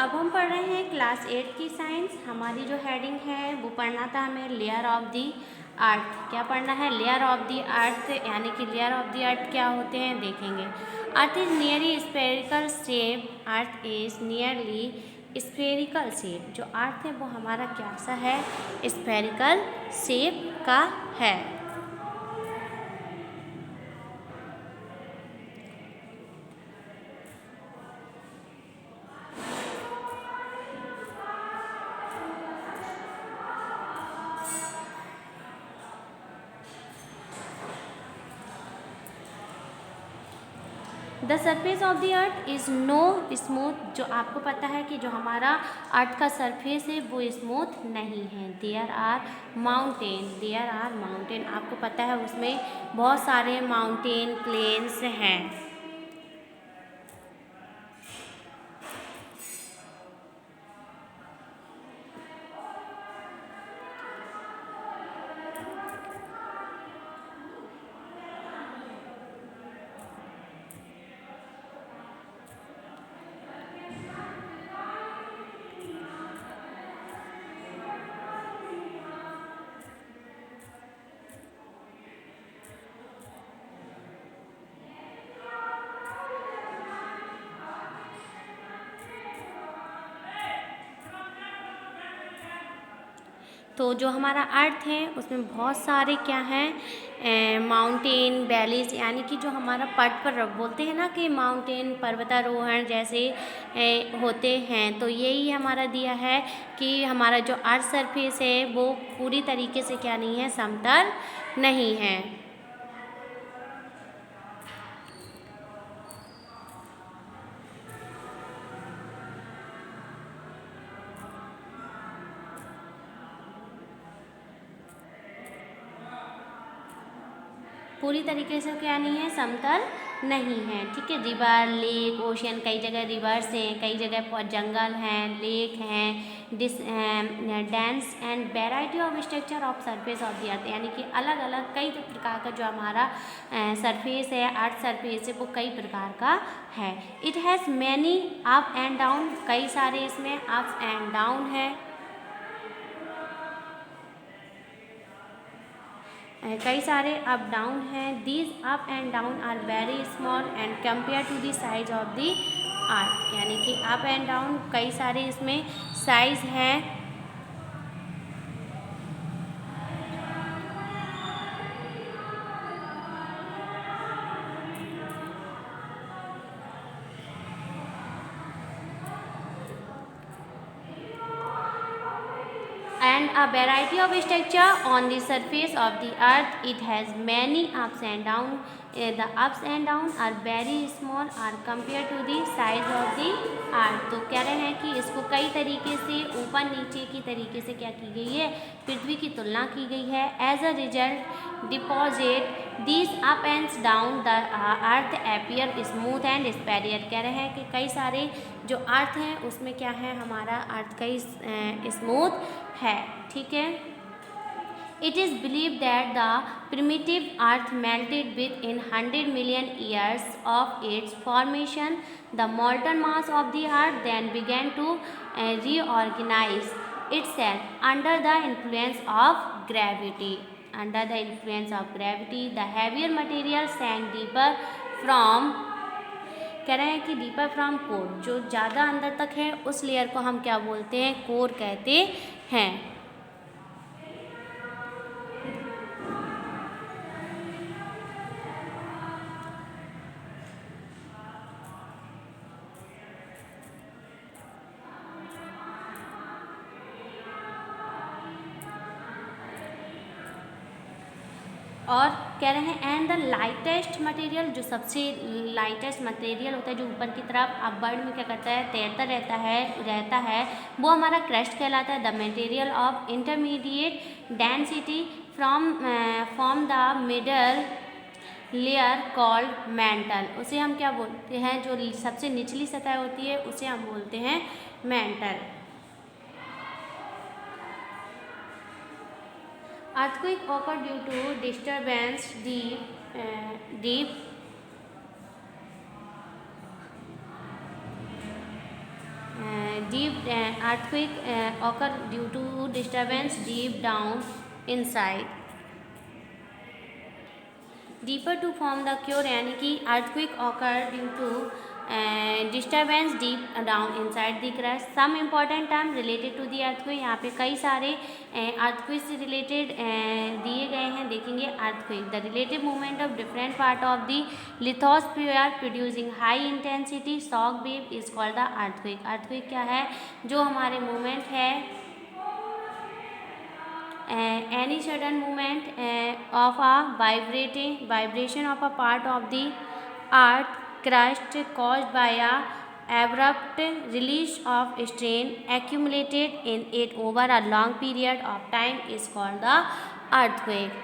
अब हम पढ़ रहे हैं क्लास 8 की साइंस। हमारी जो हेडिंग है वो पढ़ना था हमें लेयर ऑफ दी अर्थ। क्या पढ़ना है? लेयर ऑफ दी अर्थ, यानी कि लेयर ऑफ दी अर्थ क्या होते हैं देखेंगे। Earth is nearly spherical shape. Earth is nearly spherical shape. जो अर्थ है वो हमारा क्या सा है? स्फेरिकल शेप का है। The surface of the earth is no smooth. जो आपको पता है कि जो हमारा अर्थ का सरफेस है वो स्मूथ नहीं है। There are mountain. आपको पता है उसमें बहुत सारे माउंटेन प्लेन्स हैं। तो जो हमारा अर्थ है उसमें बहुत सारे क्या हैं, माउंटेन वैलीज, यानी कि जो हमारा पर्वत बोलते हैं ना कि माउंटेन पर्वतारोहण जैसे होते हैं। तो यही हमारा दिया है कि हमारा जो अर्थ सरफेस है वो पूरी तरीके से क्या नहीं है, समतल नहीं है। पूरी तरीके से क्या नहीं है, समतल नहीं है। ठीक है, रिवर, लेक, ओशियन, कई जगह रिवर्स हैं, कई जगह जंगल हैं, लेक हैं, dense and variety of structure of surface of the earth, यानी कि अलग अलग कई प्रकार का जो हमारा सरफेस है, अर्थ सरफेस है, वो कई प्रकार का है। It has many up and down, कई सारे इसमें अप एंड डाउन है। कई सारे अप डाउन हैं। These up and down are very small and compare to the size of the earth, यानी कि अप एंड डाउन कई सारे इसमें साइज हैं। And a variety of structure on the surface of the earth. It has many ups and downs. The ups and downs are very small are compared to the size of the earth. तो कह रहे हैं कि इसको कई तरीके से ऊपर नीचे की तरीके से क्या की गई है, पृथ्वी की तुलना की गई है। As a result deposit this up and down the earth appear smooth and spherical. कह रहे हैं कि कई सारे जो अर्थ हैं उसमें क्या है, हमारा अर्थ कई स्मूथ है। ठीक है, it is believe that the primitive earth melted within 100 million years of its formation. The molten mass of the earth then began to reorganise itself under the influence of gravity. Under the influence of gravity the heavier material sank deeper from, कह रहे हैं कि deeper from core, जो ज़्यादा अंदर तक है उस लेयर को हम क्या बोलते हैं, कोर कहते हैं। और कह रहे हैं एंड द लाइटेस्ट मटेरियल, जो सबसे लाइटेस्ट मटेरियल होता है जो ऊपर की तरफ अपवर्ड में क्या करता है, तैरता रहता है वो हमारा क्रस्ट कहलाता है। The material of intermediate density from the middle layer called mental, उसे हम क्या बोलते हैं, जो सबसे निचली सतह होती है उसे हम बोलते हैं mental. Earthquake occurred due to disturbance deep earthquake occur due to disturbance deep down inside. Deeper to form the cure यानी कि earthquake occur due to disturbance deep down inside the crust. Some important term related to the earthquake. यहाँ पे कई सारे earthquake से related दिए गए हैं. देखेंगे earthquake the relative movement of different part of the lithosphere producing high intensity shock wave is called the earthquake. Earthquake क्या है? जो हमारे मूवमेंट है any sudden movement of a vibration of a part of the earth crust caused by a abrupt release of strain accumulated in it over a long period of time is called the earthquake.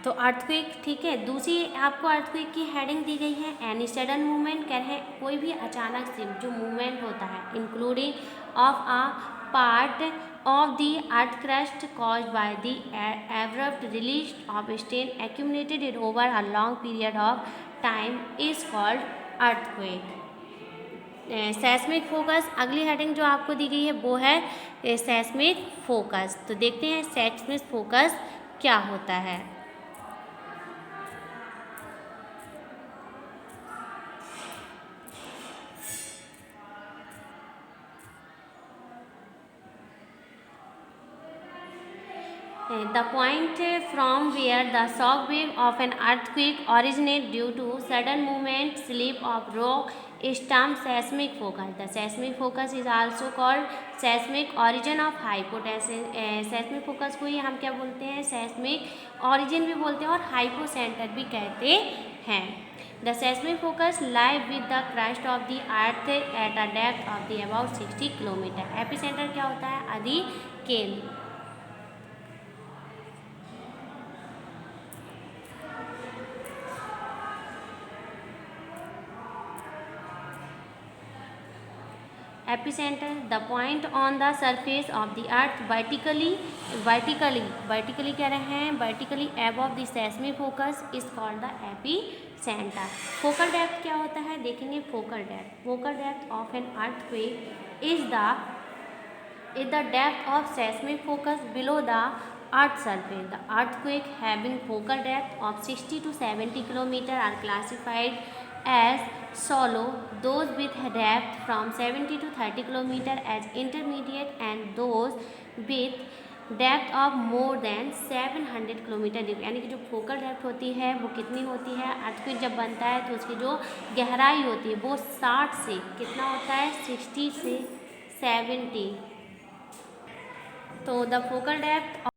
तो earthquake, ठीक है. दूसरी आपको earthquake की heading दी गई है any sudden movement. कह रहे हैं कोई भी अचानक से जो मूवमेंट होता है including of a part of the earth crust caused by the abrupt release of strain accumulated in over a long period of time is called earthquake. Seismic focus, अगली हेडिंग जो आपको दी गई है वो है सेस्मिक फोकस. तो देखते हैं सेस्मिक फोकस क्या होता है. The point from where the shock wave of an earthquake originates due to sudden movement, slip of rock is termed seismic focus. The seismic focus is also called seismic origin of hypotension. seismic focus को ही हम क्या बोलते हैं? seismic origin भी बोलते हैं और hypocenter भी कहते हैं. The seismic focus lie with the crust of the earth at a depth of the about 60 kilometre. epicenter क्या होता है? अधिकेंद्र. epicenter, the point on the surface of the earth vertically क्या रहे हैं? vertically above the seismic focus is called the epicenter. focal depth क्या होता है? देखेंगे focal depth of an earthquake is the depth of seismic focus below the earth's surface. The earthquake having focal depth of 60 to 70 kilometer are classified as shallow, those with depth from 70 to 30 kilometer as intermediate, and those with depth of more than 700 kilometre. यानी कि जो focal depth होती है वो कितनी होती है? Earthquake जब बनता है तो उसकी जो गहराई होती है वो 60 से कितना होता है? 60 से 70. तो द फोकल डेप्थ